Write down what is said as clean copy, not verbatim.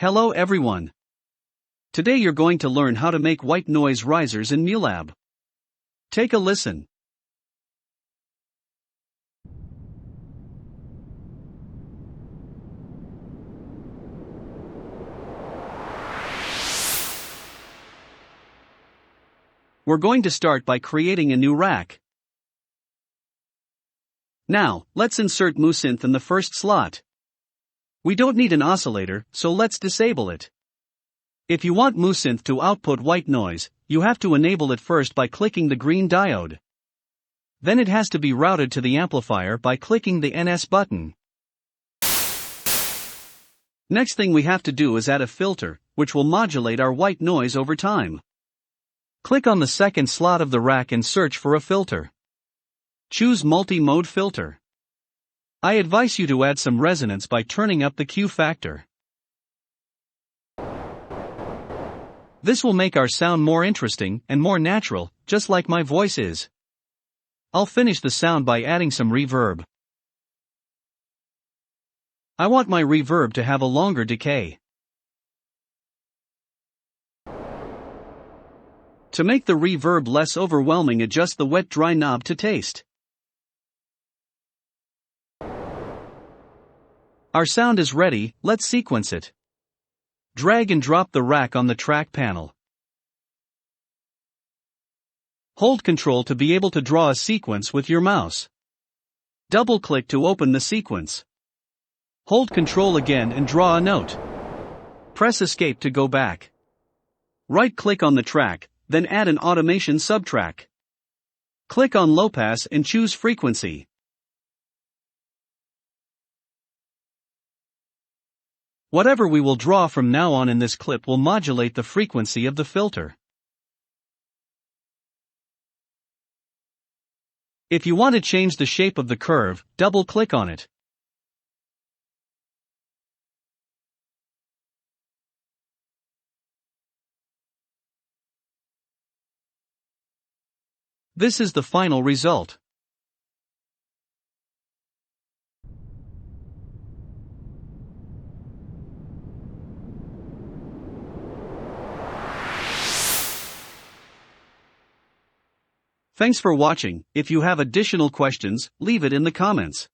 Hello everyone. Today you're going to learn how to make white noise risers in Mulab. Take a listen. We're going to start by creating a new rack. Now, let's insert MuSynth in the first slot. We don't need an oscillator, so let's disable it. If you want MuSynth to output white noise, you have to enable it first by clicking the green diode. Then it has to be routed to the amplifier by clicking the NS button. Next thing we have to do is add a filter, which will modulate our white noise over time. Click on the second slot of the rack and search for a filter. Choose multi-mode filter. I advise you to add some resonance by turning up the Q factor. This will make our sound more interesting and more natural, just like my voice is. I'll finish the sound by adding some reverb. I want my reverb to have a longer decay. To make the reverb less overwhelming, adjust the wet-dry knob to taste. Our sound is ready, let's sequence it. Drag and drop the rack on the track panel. Hold Ctrl to be able to draw a sequence with your mouse. Double-click to open the sequence. Hold Ctrl again and draw a note. Press Escape to go back. Right-click on the track, then add an automation subtrack. Click on Low Pass and choose Frequency. Whatever we will draw from now on in this clip will modulate the frequency of the filter. If you want to change the shape of the curve, double-click on it. This is the final result. Thanks for watching. If you have additional questions, leave it in the comments.